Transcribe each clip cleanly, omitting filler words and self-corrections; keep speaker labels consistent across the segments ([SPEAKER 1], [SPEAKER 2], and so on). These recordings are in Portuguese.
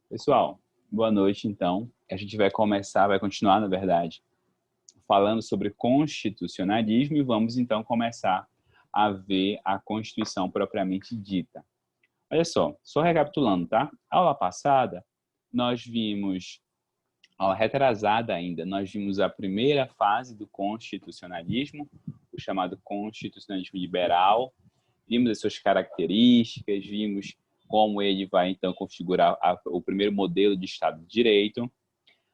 [SPEAKER 1] Pessoal, boa noite então. A gente vai continuar, na verdade, falando sobre constitucionalismo e vamos então começar a ver a Constituição propriamente dita. Olha só recapitulando, tá? Aula passada, nós vimos, aula retrasada ainda, nós vimos a primeira fase do constitucionalismo, o chamado constitucionalismo liberal, vimos as suas características, vimos como ele vai, então, configurar o primeiro modelo de Estado de Direito.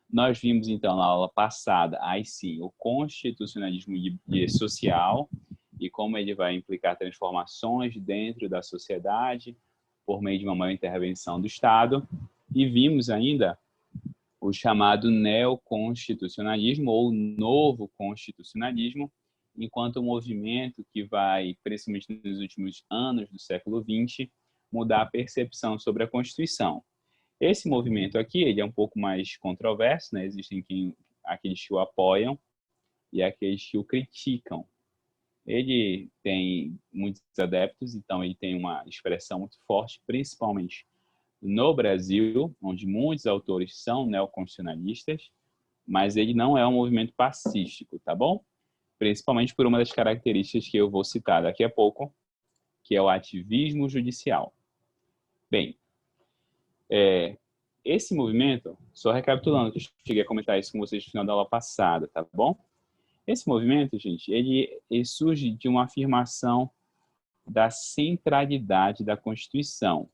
[SPEAKER 1] Nós vimos, então, na aula passada, aí sim, o constitucionalismo social e como ele vai implicar transformações dentro da sociedade por meio de uma maior intervenção do Estado. E vimos ainda o chamado neoconstitucionalismo ou novo constitucionalismo, enquanto um movimento que vai, principalmente nos últimos anos do século XX, mudar a percepção sobre a Constituição. Esse movimento aqui, ele é um pouco mais controverso, né? Existem aqueles que o apoiam e aqueles que o criticam. Ele tem muitos adeptos, então ele tem uma expressão muito forte, principalmente no Brasil, onde muitos autores são neoconstitucionalistas, mas ele não é um movimento pacífico, tá bom? Principalmente por uma das características que eu vou citar daqui a pouco, que é o ativismo judicial. Bem, esse movimento, só recapitulando, que eu cheguei a comentar isso com vocês no final da aula passada, tá bom? Esse movimento, gente, ele surge de uma afirmação da centralidade da Constituição,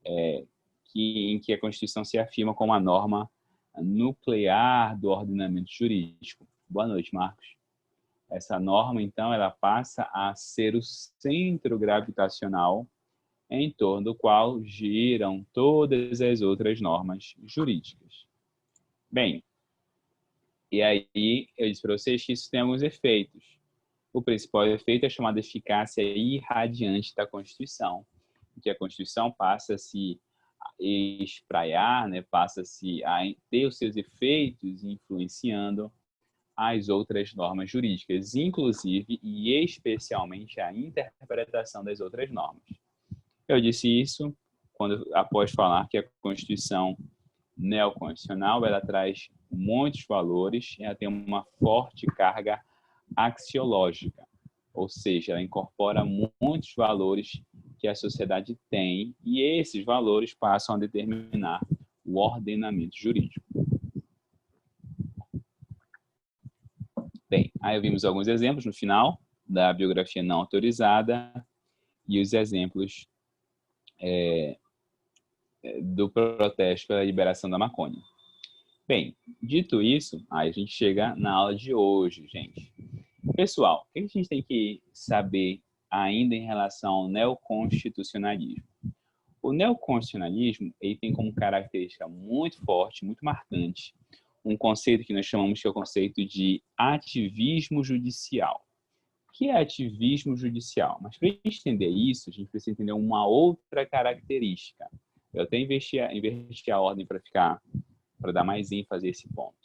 [SPEAKER 1] em que a Constituição se afirma como a norma nuclear do ordenamento jurídico. Boa noite, Marcos. Essa norma, então, ela passa a ser o centro gravitacional em torno do qual giram todas as outras normas jurídicas. Bem, e aí eu disse para vocês que isso tem alguns efeitos. O principal efeito é a chamada eficácia irradiante da Constituição, em que a Constituição passa a se espraiar, né, passa-se a ter os seus efeitos influenciando as outras normas jurídicas, inclusive e especialmente a interpretação das outras normas. Eu disse isso após falar que a Constituição neoconstitucional ela traz muitos valores, ela tem uma forte carga axiológica, ou seja, ela incorpora muitos valores que a sociedade tem e esses valores passam a determinar o ordenamento jurídico. Bem, aí vimos alguns exemplos no final da biografia não autorizada e os exemplos do protesto pela liberação da maconha. Bem, dito isso, aí a gente chega na aula de hoje, gente. Pessoal, o que a gente tem que saber ainda em relação ao neoconstitucionalismo? O neoconstitucionalismo ele tem como característica muito forte, muito marcante, um conceito que nós chamamos que é o conceito de ativismo judicial. O que é ativismo judicial? Mas para a gente entender isso, a gente precisa entender uma outra característica. Eu até inverti a ordem para dar mais ênfase a esse ponto.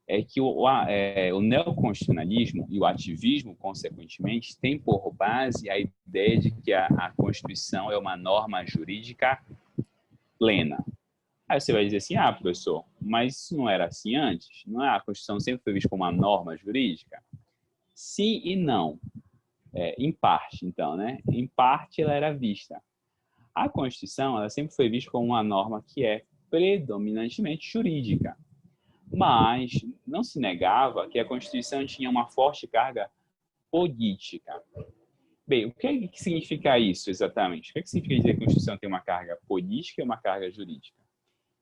[SPEAKER 1] É que o neoconstitucionalismo e o ativismo, consequentemente, tem por base a ideia de que a Constituição é uma norma jurídica plena. Aí você vai dizer assim, professor, mas isso não era assim antes? Não é? A Constituição sempre foi vista como uma norma jurídica? Sim e não. Em parte, então, né? Em parte ela era vista. A Constituição ela sempre foi vista como uma norma que é predominantemente jurídica. Mas não se negava que a Constituição tinha uma forte carga política. Bem, o que significa isso exatamente? O que significa dizer que a Constituição tem uma carga política e uma carga jurídica?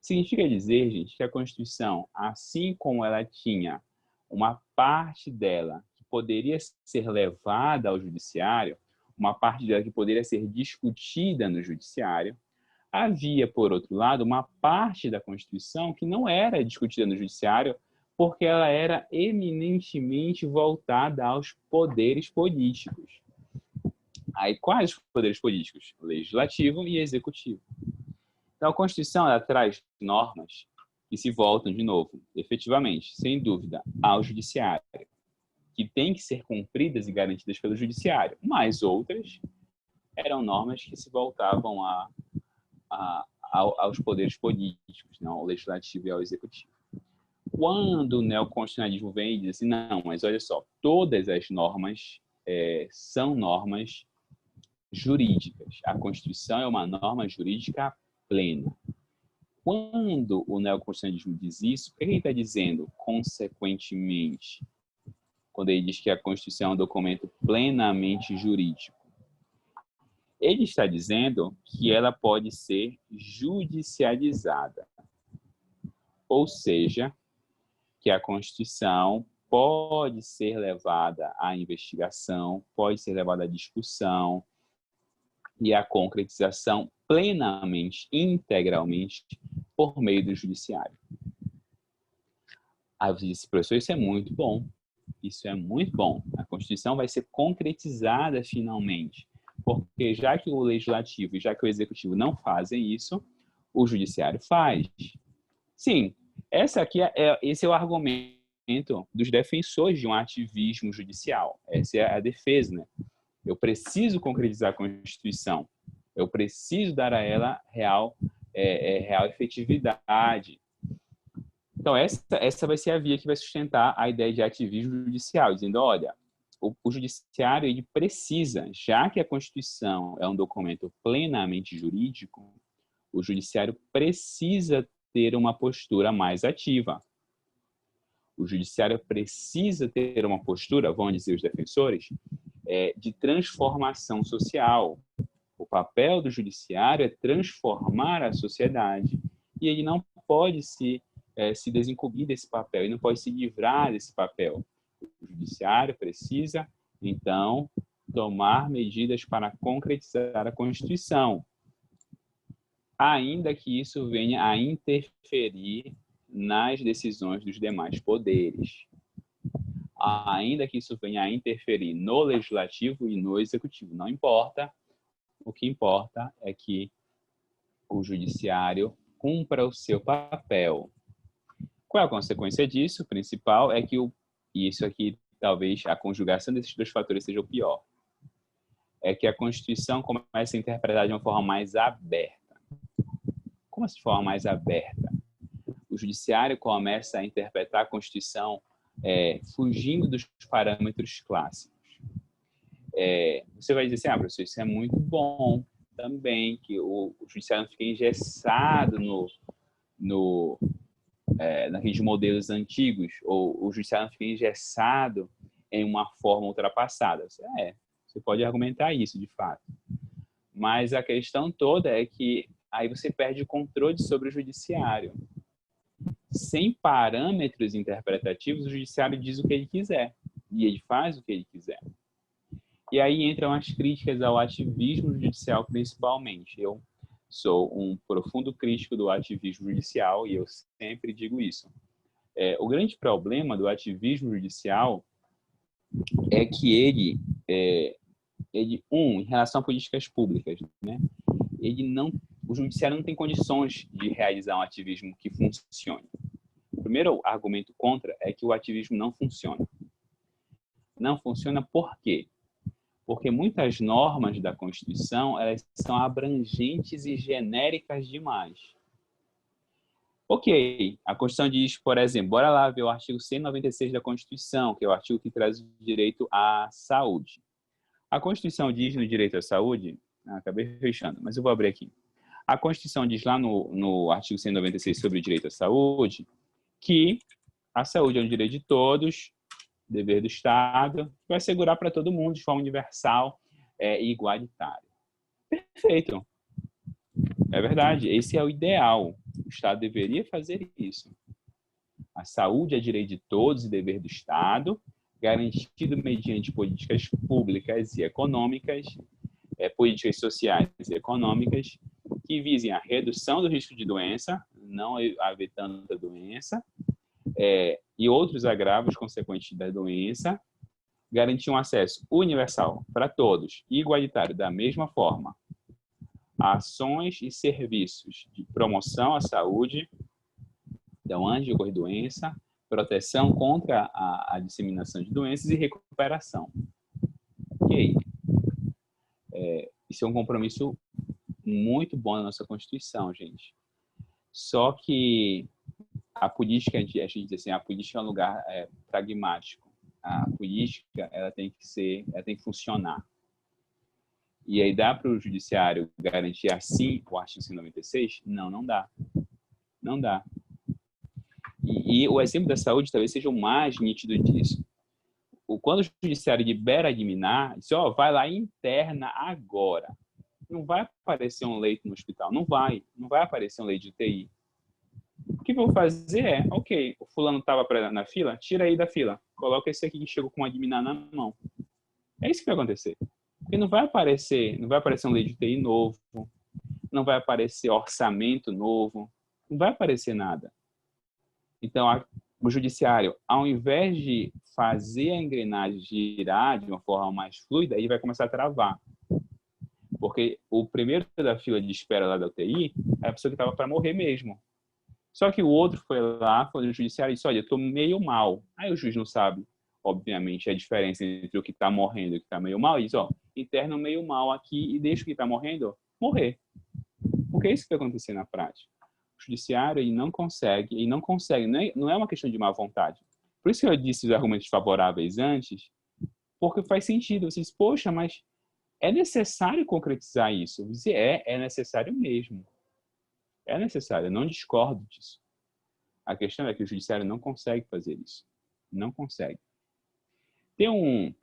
[SPEAKER 1] Significa dizer, gente, que a Constituição, assim como ela tinha uma parte dela que poderia ser levada ao judiciário, uma parte dela que poderia ser discutida no judiciário, havia, por outro lado, uma parte da Constituição que não era discutida no judiciário porque ela era eminentemente voltada aos poderes políticos. Aí, quais os poderes políticos? Legislativo e executivo. Então, a Constituição ela traz normas que se voltam, de novo, efetivamente, sem dúvida, ao judiciário, que têm que ser cumpridas e garantidas pelo judiciário, mas outras eram normas que se voltavam aos poderes políticos, não, ao legislativo e ao executivo. Quando o neoconstitucionalismo vem e diz assim, não, mas olha só, todas as normas são normas jurídicas. A Constituição é uma norma jurídica plena. Quando o neoconstitucionalismo diz isso, o que ele está dizendo, consequentemente, quando ele diz que a Constituição é um documento plenamente jurídico? Ele está dizendo que ela pode ser judicializada. Ou seja, que a Constituição pode ser levada à investigação, pode ser levada à discussão e à concretização plenamente, integralmente, por meio do judiciário. Aí você disse, professor, isso é muito bom. Isso é muito bom. A Constituição vai ser concretizada finalmente. Porque já que o legislativo e já que o executivo não fazem isso, o judiciário faz. Sim, esse é o argumento dos defensores de um ativismo judicial. Essa é a defesa, né? Eu preciso concretizar a Constituição. Eu preciso dar a ela real efetividade. Então, essa vai ser a via que vai sustentar a ideia de ativismo judicial, dizendo, olha, o judiciário ele precisa, já que a Constituição é um documento plenamente jurídico, o judiciário precisa ter uma postura mais ativa. O judiciário precisa ter uma postura, vão dizer os defensores, de transformação social. O papel do judiciário é transformar a sociedade e ele não pode se desincumbir desse papel, ele não pode se livrar desse papel. O judiciário precisa, então, tomar medidas para concretizar a Constituição, ainda que isso venha a interferir nas decisões dos demais poderes. Ainda que isso venha a interferir no legislativo e no executivo, não importa. O que importa é que o judiciário cumpra o seu papel. Qual é a consequência disso? O principal é que e isso aqui, talvez, a conjugação desses dois fatores seja o pior. É que a Constituição começa a interpretar de uma forma mais aberta. Como assim de forma mais aberta? O judiciário começa a interpretar a Constituição fugindo dos parâmetros clássicos. Você vai dizer assim, professor, isso é muito bom também, que o judiciário não fique engessado naqueles modelos antigos, ou o judiciário não fique engessado em uma forma ultrapassada. Você pode argumentar isso, de fato. Mas a questão toda é que aí você perde o controle sobre o judiciário. Sem parâmetros interpretativos, o judiciário diz o que ele quiser. E ele faz o que ele quiser. E aí entram as críticas ao ativismo judicial, principalmente. Eu sou um profundo crítico do ativismo judicial e eu sempre digo isso. O grande problema do ativismo judicial é que ele em relação a políticas públicas, né? O judiciário não tem condições de realizar um ativismo que funcione. O primeiro argumento contra é que o ativismo não funciona. Não funciona por quê? Porque muitas normas da Constituição elas são abrangentes e genéricas demais. Ok, a Constituição diz, por exemplo, bora lá ver o artigo 196 da Constituição, que é o artigo que traz o direito à saúde. A Constituição diz no direito à saúde, acabei fechando, mas eu vou abrir aqui. A Constituição diz lá no artigo 196 sobre o direito à saúde que a saúde é um direito de todos, dever do Estado, vai assegurar para todo mundo de forma universal e igualitária. Perfeito. É verdade, esse é o ideal. O Estado deveria fazer isso. A saúde é direito de todos e dever do Estado, garantido mediante políticas públicas e econômicas, políticas sociais e econômicas, que visem a redução do risco de doença, não haver tanta doença, e outros agravos consequentes da doença, garantir um acesso universal para todos e igualitário da mesma forma a ações e serviços de promoção à saúde, então antes de ocorrer doença, proteção contra a disseminação de doenças e recuperação. Ok? Isso é um compromisso muito bom na nossa Constituição, gente. Só que a política, a gente diz assim, a política é um lugar pragmático. A política, ela tem que funcionar. E aí dá para o judiciário garantir assim o artigo 196? Não, não dá. Não dá. E o exemplo da saúde talvez seja o mais nítido disso. Quando o judiciário libera a liminar, diz, vai lá e interna agora. Não vai aparecer um leito no hospital, não vai aparecer um leito de UTI. O que eu vou fazer ok, o fulano estava na fila, tira aí da fila, coloca esse aqui que chegou com uma liminar na mão. É isso que vai acontecer. Porque não vai aparecer um leito de UTI novo, não vai aparecer orçamento novo, não vai aparecer nada. Então, o judiciário, ao invés de fazer a engrenagem girar de uma forma mais fluida, ele vai começar a travar. Porque o primeiro da fila de espera lá da UTI é a pessoa que estava para morrer mesmo. Só que o outro foi lá, foi no judiciário e disse, olha, eu estou meio mal. Aí o juiz não sabe, obviamente, a diferença entre o que está morrendo e o que está meio mal. E diz, interna meio mal aqui e deixa o que está morrendo morrer. Porque é isso que vai acontecer na prática. O judiciário ele não consegue, não é uma questão de má vontade. Por isso que eu disse os argumentos favoráveis antes, porque faz sentido. Vocês, poxa, mas é necessário concretizar isso? É necessário mesmo. É necessário, eu não discordo disso. A questão é que o judiciário não consegue fazer isso. Não consegue. Tem um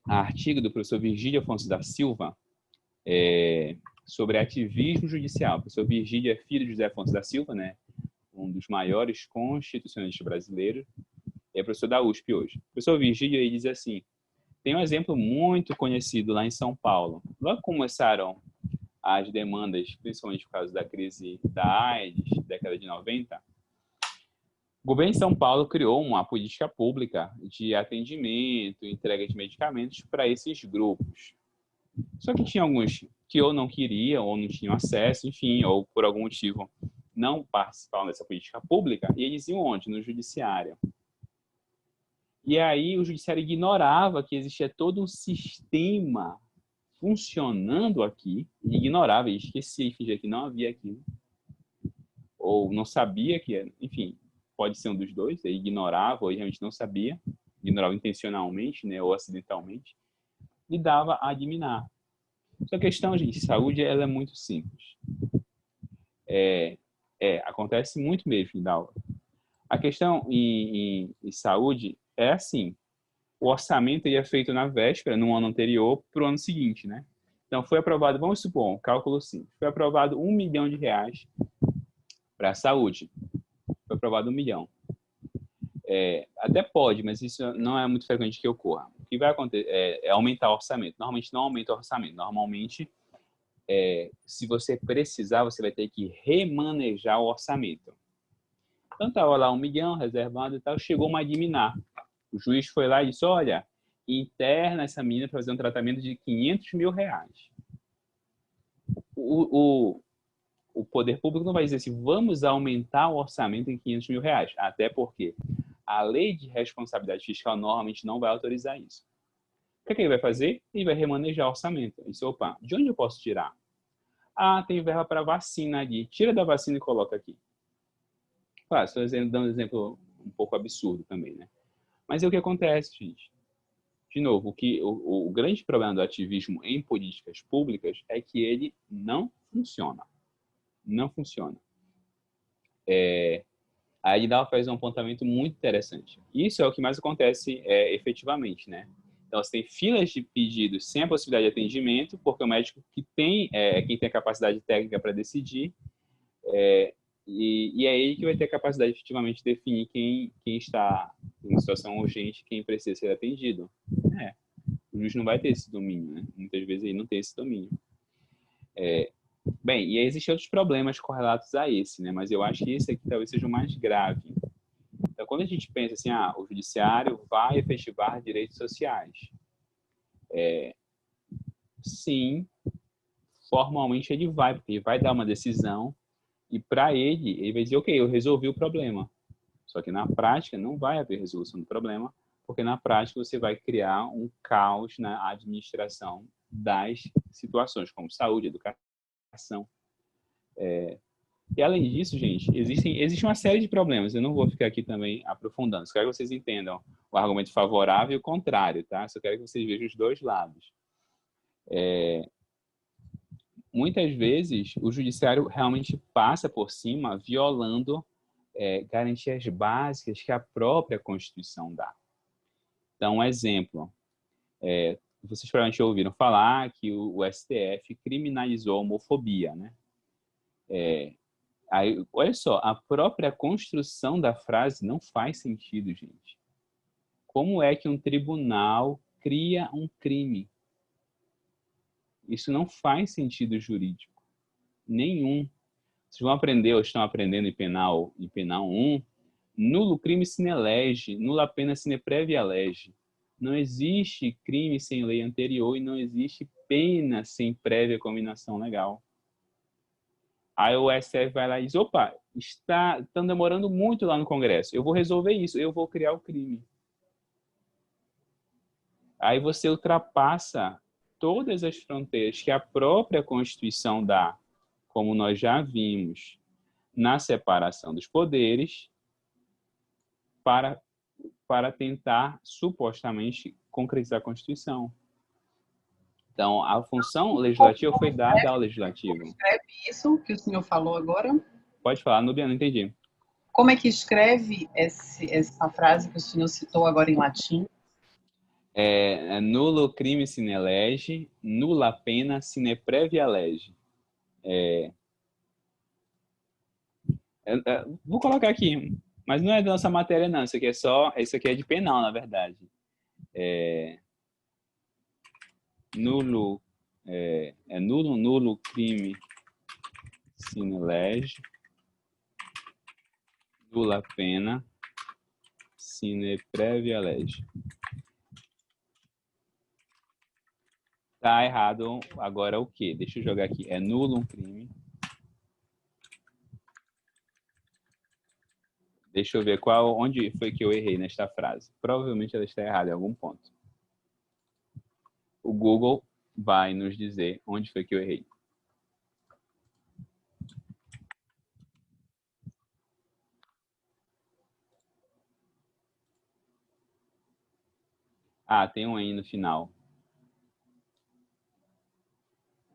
[SPEAKER 1] artigo do professor Virgílio Afonso da Silva sobre ativismo judicial. O professor Virgílio é filho de José Afonso da Silva, né? Um dos maiores constitucionalistas brasileiros. É professor da USP hoje. O professor Virgílio ele diz assim, tem um exemplo muito conhecido lá em São Paulo. Logo começaram as demandas, principalmente por causa da crise da AIDS, década de 90, o governo de São Paulo criou uma política pública de atendimento, entrega de medicamentos para esses grupos. Só que tinha alguns que ou não queriam, ou não tinham acesso, enfim, ou por algum motivo não participavam dessa política pública, e eles iam onde? No judiciário. E aí o judiciário ignorava que existia todo um sistema funcionando aqui, e ignorava, e esquecia, fingia que não havia aquilo, ou não sabia que era, enfim, pode ser um dos dois, ele ignorava, ou realmente não sabia, ignorava intencionalmente, né, ou acidentalmente, e dava a adminar. Só que a questão, gente, de saúde, ela é muito simples. Acontece muito mesmo, Dalva. A questão em saúde é assim, o orçamento é feito na véspera, no ano anterior, para o ano seguinte, né? Então, foi aprovado, vamos supor, um cálculo simples, foi aprovado R$1 milhão para a saúde. Foi aprovado 1 milhão. Até pode, mas isso não é muito frequente que ocorra. O que vai acontecer é aumentar o orçamento. Normalmente não aumenta o orçamento. Normalmente, se você precisar, você vai ter que remanejar o orçamento. Então, estava lá 1 milhão reservado e tal, chegou uma liminar. O juiz foi lá e disse, olha, interna essa menina para fazer um tratamento de R$500 mil. O poder público não vai dizer assim, vamos aumentar o orçamento em R$500 mil. Até porque a lei de responsabilidade fiscal normalmente não vai autorizar isso. O que ele vai fazer? Ele vai remanejar o orçamento. Ele disse, opa, de onde eu posso tirar? Tem verba para vacina ali. Tira da vacina e coloca aqui. Claro, estou dando um exemplo um pouco absurdo também, né? Mas é o que acontece, gente. De novo, o grande problema do ativismo em políticas públicas é que ele não funciona. Não funciona. A Edinalva faz um apontamento muito interessante. Isso é o que mais acontece efetivamente, né? Então, você tem filas de pedidos sem a possibilidade de atendimento, porque o médico que tem, quem tem a capacidade técnica para decidir, e é ele que vai ter a capacidade de efetivamente definir quem está em uma situação urgente, quem precisa ser atendido. O juiz não vai ter esse domínio, né? Muitas vezes ele não tem esse domínio. Bem, e aí existem outros problemas correlatos a esse, né? Mas eu acho que esse aqui talvez seja o mais grave. Então, quando a gente pensa assim, o judiciário vai efetivar direitos sociais. Sim, formalmente ele vai, porque ele vai dar uma decisão e para ele vai dizer, ok, eu resolvi o problema. Só que na prática não vai haver resolução do problema, porque na prática você vai criar um caos na administração das situações, como saúde, educação, E além disso, gente, existe uma série de problemas. Eu não vou ficar aqui também aprofundando. Só quero que vocês entendam o argumento favorável e o contrário, tá? Só quero que vocês vejam os dois lados. Muitas vezes, o judiciário realmente passa por cima, violando garantias básicas que a própria Constituição dá. Então, um exemplo. Vocês provavelmente ouviram falar que o STF criminalizou a homofobia, né? Aí, olha só, a própria construção da frase não faz sentido, gente. Como é que um tribunal cria um crime? Isso não faz sentido jurídico nenhum. Vocês vão aprender, ou estão aprendendo em penal 1, nulo crime sine lege, nula pena sine previa lege. Não existe crime sem lei anterior e não existe pena sem prévia combinação legal. Aí o STF vai lá e diz, opa, estão demorando muito lá no Congresso, eu vou resolver isso, eu vou criar o crime. Aí você ultrapassa todas as fronteiras que a própria Constituição dá, como nós já vimos, na separação dos poderes, para tentar, supostamente, concretizar a Constituição. Então, a função legislativa foi dada ao legislativo.
[SPEAKER 2] Como escreve isso que o senhor falou agora?
[SPEAKER 1] Pode falar, Nubia, não entendi.
[SPEAKER 2] Como é que escreve essa frase que o senhor citou agora em latim?
[SPEAKER 1] Nulo crime sine lege, nulla pena sine previa lege. Vou colocar aqui, mas não é da nossa matéria, não. Isso aqui é de penal, na verdade. Nulo crime sine lege, nulla pena sine previa lege. Tá errado agora o quê? Deixa eu jogar aqui. É nulo um crime. Deixa eu ver onde foi que eu errei nesta frase. Provavelmente ela está errada em algum ponto. O Google vai nos dizer onde foi que eu errei. Ah, tem um aí no final.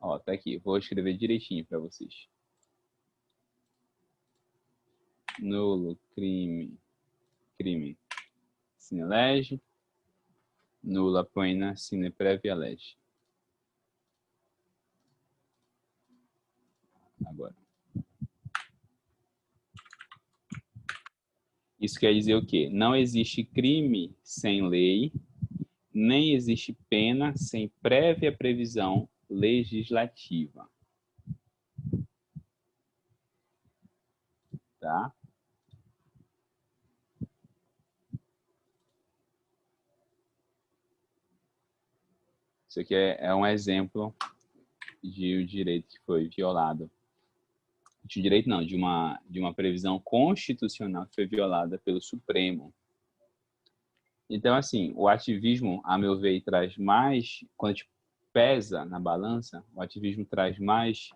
[SPEAKER 1] Ó, tá aqui. Vou escrever direitinho para vocês. Nulo crime sine lege, nulla pena sine previa lege. Agora. Isso quer dizer o quê? Não existe crime sem lei, nem existe pena sem prévia previsão legislativa. Tá? Isso aqui é um exemplo de um direito que foi violado. De um direito não, de uma previsão constitucional que foi violada pelo Supremo. Então, assim, o ativismo, a meu ver, traz mais, quando a gente pesa na balança, o ativismo traz mais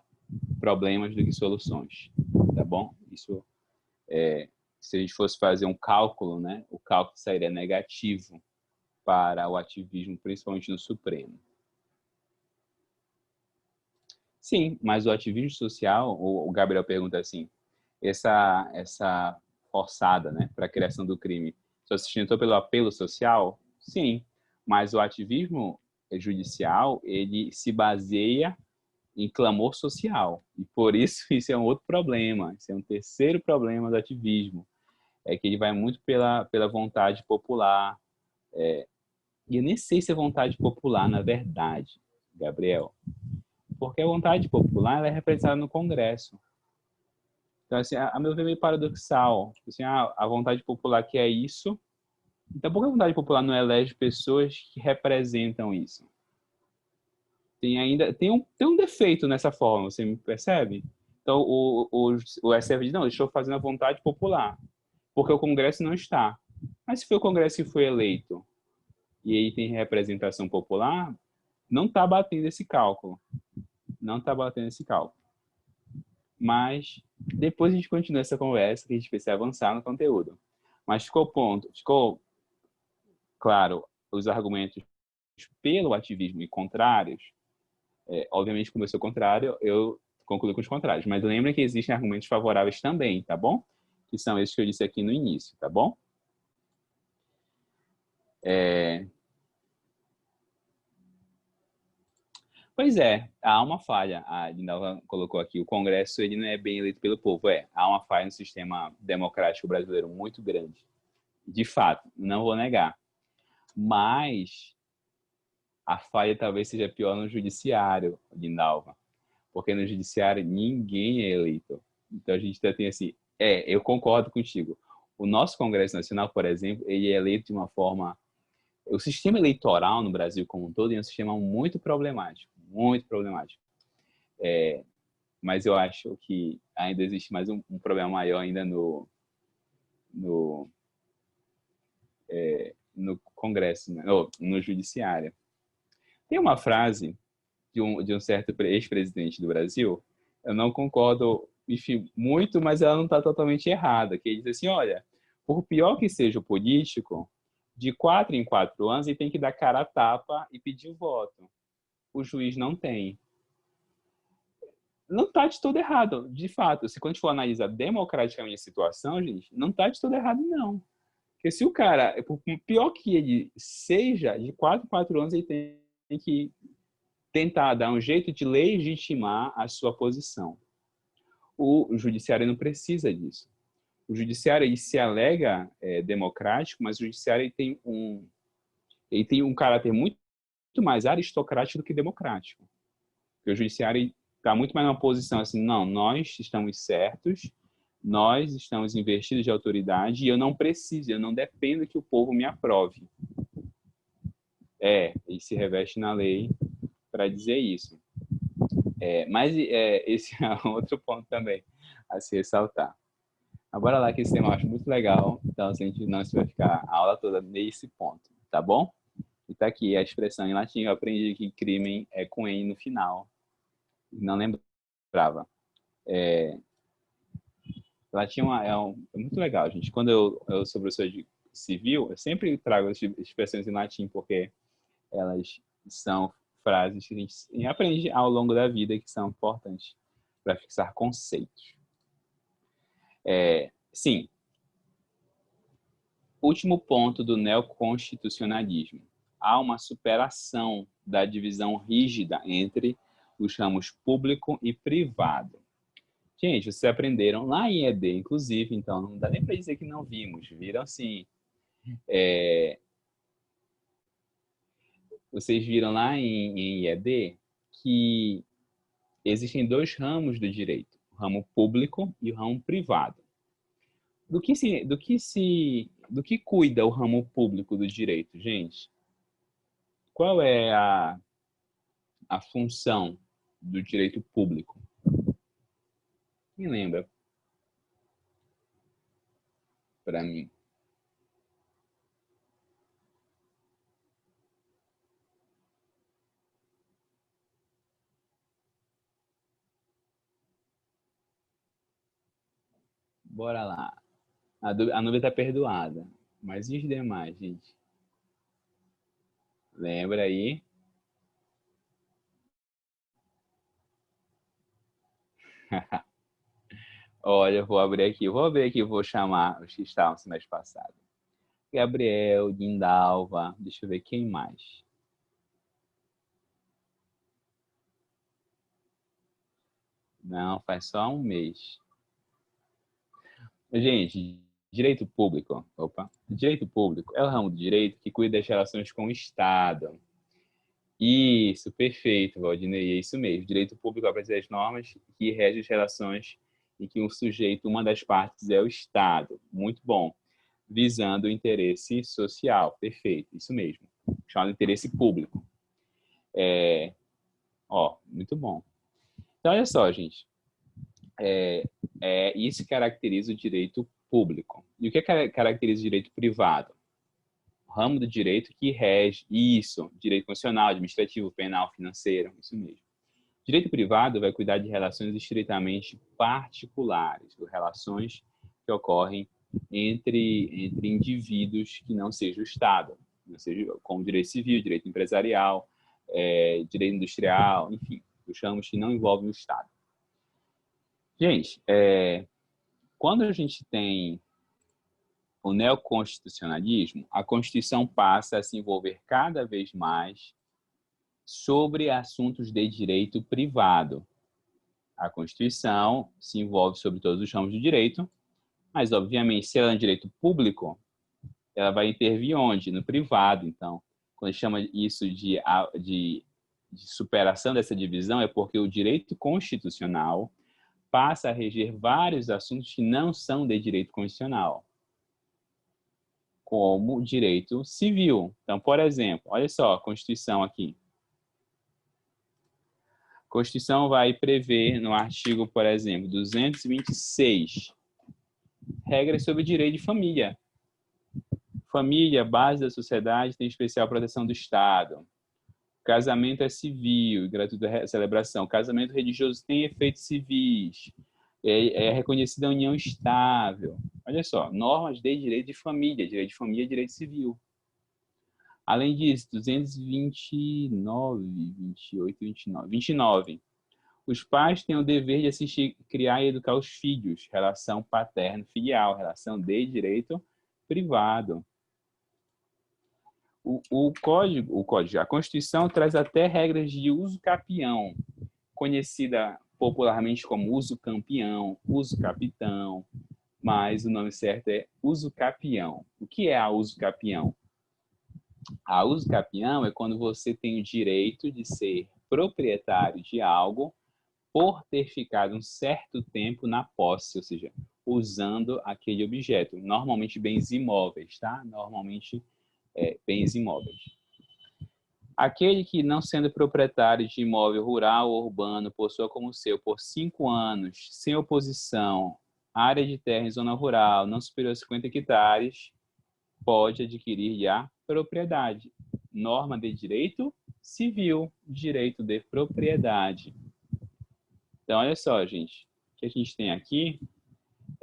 [SPEAKER 1] problemas do que soluções, tá bom? Isso se a gente fosse fazer um cálculo, né, o cálculo sairia negativo para o ativismo, principalmente no Supremo. Sim, mas o ativismo social, o Gabriel pergunta assim, essa forçada, né, para a criação do crime, só se sustentou pelo apelo social? Sim, mas o ativismo judicial, ele se baseia em clamor social. E por isso é um outro problema, isso é um terceiro problema do ativismo, é que ele vai muito pela vontade popular. E eu nem sei se é vontade popular, na verdade, Gabriel. Porque a vontade popular ela é representada no Congresso. Então, assim, a meu ver, é meio paradoxal. Assim, a vontade popular quer isso, então por que a vontade popular não elege pessoas que representam isso? Tem um defeito nessa forma, você me percebe? Então, o STF diz, não, estou fazendo a vontade popular, porque o Congresso não está. Mas se foi o Congresso que foi eleito e aí tem representação popular, não está batendo esse cálculo. Não está batendo esse cálculo. Mas depois a gente continua essa conversa, que a gente precisa avançar no conteúdo. Mas ficou claro os argumentos pelo ativismo e contrários. Obviamente, como eu sou contrário, eu concluo com os contrários. Mas lembrem que existem argumentos favoráveis também, tá bom? Que são esses que eu disse aqui no início, tá bom? Pois é, há uma falha. A Lindalva colocou aqui, o Congresso ele não é bem eleito pelo povo. Há uma falha no sistema democrático brasileiro muito grande. De fato, não vou negar. Mas a falha talvez seja pior no judiciário, Lindalva. Porque no judiciário ninguém é eleito. Então a gente tem assim, eu concordo contigo. O nosso Congresso Nacional, por exemplo, ele é eleito de uma forma... O sistema eleitoral no Brasil como um todo é um sistema muito problemático, muito problemático. Mas eu acho que ainda existe mais um problema maior ainda no Congresso, né? No Judiciário. Tem uma frase de um certo ex-presidente do Brasil, eu não concordo, enfim, muito, mas ela não está totalmente errada, que ele diz assim, olha, por pior que seja o político, de 4 em 4 anos ele tem que dar cara a tapa e pedir voto. O juiz não tem. Não está de todo errado, de fato. Se quando a gente for analisar democraticamente a situação, gente, não está de todo errado, não. Porque se o cara, por pior que ele seja, de 4 em 4 anos ele tem que tentar dar um jeito de legitimar a sua posição. O judiciário não precisa disso. O judiciário ele se alega democrático, mas o judiciário ele tem um caráter muito mais aristocrático do que democrático. Porque o judiciário está muito mais numa posição assim, não, nós estamos certos, nós estamos investidos de autoridade e eu não preciso, eu não dependo que o povo me aprove. Ele se reveste na lei para dizer isso. Mas esse é outro ponto também a se ressaltar. Agora lá que esse tema eu acho muito legal, então a gente não vai ficar a aula toda nesse ponto, tá bom? E tá aqui a expressão em latim, eu aprendi que crimen é com N no final, não lembrava. Latim é muito legal, gente. Quando eu sou professor de civil, eu sempre trago as expressões em latim, porque elas são frases que a gente aprende ao longo da vida que são importantes para fixar conceitos. Sim. Último ponto do neoconstitucionalismo. Há uma superação da divisão rígida entre os ramos público e privado. Gente, vocês aprenderam lá em ED, inclusive, então não dá nem para dizer que não vimos. Viram sim. Vocês viram lá em ED que existem 2 ramos do direito, o ramo público e o ramo privado. Do que cuida o ramo público do direito, gente? Qual é a função do direito público? Me lembra para mim. Bora lá. A dúvida está perdoada. Mas e os demais, gente? Lembra aí? Olha, eu vou abrir aqui. Vou ver aqui, vou chamar os que estavam semestre passado. Gabriel, Guindalva, deixa eu ver quem mais. Não, faz só um mês. Gente, direito público. Direito público é o ramo do direito que cuida das relações com o Estado. Isso, perfeito, Valdinei, é isso mesmo. Direito público apresenta as normas que regem as relações em que um sujeito, uma das partes é o Estado. Muito bom. Visando o interesse social. Perfeito, isso mesmo. Chamado interesse público. Muito bom. Então, olha só, gente. Isso que caracteriza o direito público. E o que caracteriza o direito privado? O ramo do direito que rege isso, direito constitucional, administrativo, penal, financeiro, isso mesmo. Direito privado vai cuidar de relações estritamente particulares, ou relações que ocorrem entre indivíduos que não seja o Estado, não seja como direito civil, direito empresarial, direito industrial, enfim, os ramos que não envolvem o Estado. Gente, quando a gente tem o neoconstitucionalismo, a Constituição passa a se envolver cada vez mais sobre assuntos de direito privado. A Constituição se envolve sobre todos os ramos do direito, mas, obviamente, se ela é um direito público, ela vai intervir onde? No privado. Então, quando a gente chama isso de superação dessa divisão, é porque o direito constitucional passa a reger vários assuntos que não são de direito constitucional, como direito civil. Então, por exemplo, olha só a Constituição aqui. A Constituição vai prever no artigo, por exemplo, 226, regras sobre direito de família. Família, base da sociedade, tem especial proteção do Estado. Casamento é civil e gratuita celebração. Casamento religioso tem efeitos civis. É reconhecida a união estável. Olha só, normas de direito de família e direito civil. Além disso, 229, 28, 29. Os pais têm o dever de assistir, criar e educar os filhos. Relação paterno-filial, relação de direito privado. A Constituição traz até regras de uso capião, conhecida popularmente como uso campeão, uso capitão, mas o nome certo é uso capião. O que é a uso capião? A uso capião é quando você tem o direito de ser proprietário de algo por ter ficado um certo tempo na posse, ou seja, usando aquele objeto. Normalmente bens imóveis, tá? Normalmente bens imóveis. Aquele que, não sendo proprietário de imóvel rural ou urbano, possua como seu por 5 anos, sem oposição, área de terra em zona rural, não superior a 50 hectares, pode adquirir a propriedade. Norma de direito civil, direito de propriedade. Então, olha só, gente. O que a gente tem aqui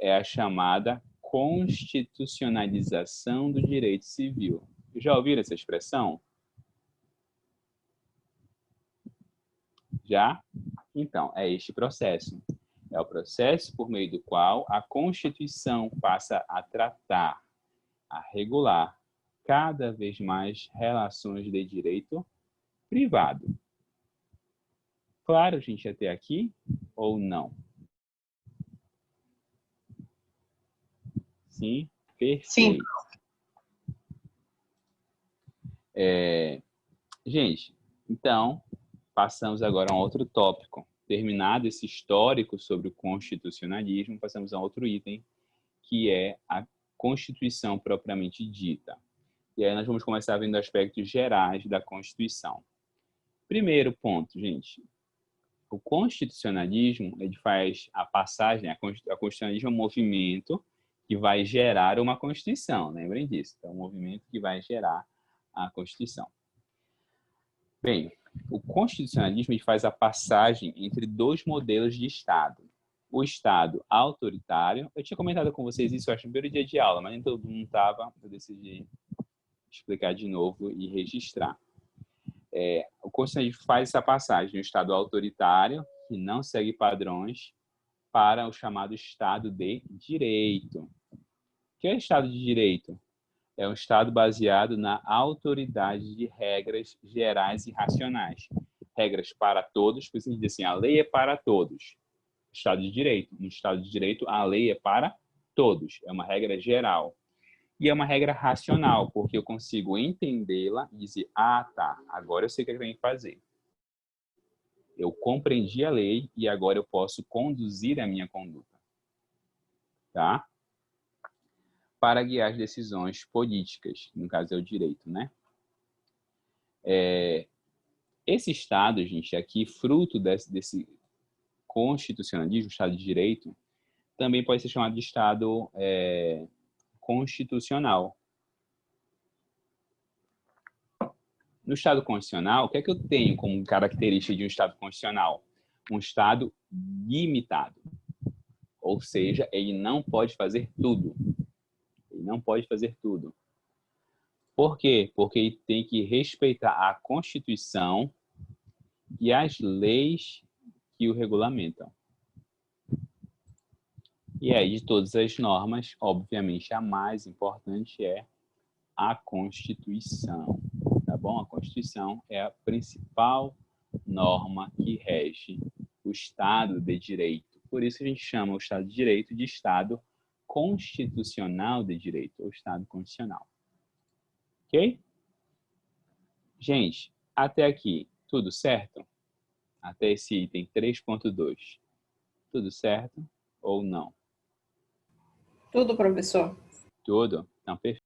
[SPEAKER 1] é a chamada constitucionalização do direito civil. Já ouviram essa expressão? Já? Então, é este processo. É o processo por meio do qual a Constituição passa a tratar, a regular cada vez mais relações de direito privado. Claro, gente, até aqui ou não? Sim? Perfeito.
[SPEAKER 2] Sim.
[SPEAKER 1] Gente, então, passamos agora a um outro tópico. Terminado esse histórico sobre o constitucionalismo, passamos a outro item, que é a Constituição propriamente dita. E aí nós vamos começar vendo aspectos gerais da Constituição. Primeiro ponto, gente. O constitucionalismo, ele faz a passagem, a constitucionalismo é um movimento que vai gerar uma Constituição, lembrem disso. Então, é um movimento que vai gerar a Constituição. Bem, o constitucionalismo faz a passagem entre dois modelos de Estado. O Estado autoritário, eu tinha comentado com vocês isso, acho, no primeiro dia de aula, mas nem todo mundo estava, eu decidi explicar de novo e registrar. O constitucionalismo faz essa passagem do Estado autoritário, que não segue padrões, para o chamado Estado de Direito. O que é Estado de Direito? É um Estado baseado na autoridade de regras gerais e racionais. Regras para todos, por isso a gente diz assim, a lei é para todos. Estado de Direito. No Estado de Direito, a lei é para todos. É uma regra geral. E é uma regra racional, porque eu consigo entendê-la e dizer, ah, tá, agora eu sei o que eu tenho que fazer. Eu compreendi a lei e agora eu posso conduzir a minha conduta. Tá? Para guiar as decisões políticas, no caso é o direito, né? Esse Estado, gente, aqui, fruto desse constitucionalismo, Estado de Direito, também pode ser chamado de Estado constitucional. No Estado constitucional, o que é que eu tenho como característica de um Estado constitucional? um Estado limitado. Ou seja, ele não pode fazer tudo. Ele não pode fazer tudo. Por quê? Porque ele tem que respeitar a Constituição e as leis que o regulamentam. E aí, de todas as normas, obviamente, a mais importante é a Constituição, tá bom? A Constituição é a principal norma que rege o Estado de Direito. Por isso que a gente chama o Estado de Direito de Estado constitucional de direito, ou Estado constitucional. Ok? Gente, até aqui, tudo certo? Até esse item 3.2. Tudo certo ou não?
[SPEAKER 2] Tudo, professor.
[SPEAKER 1] Tudo? Então, perfeito.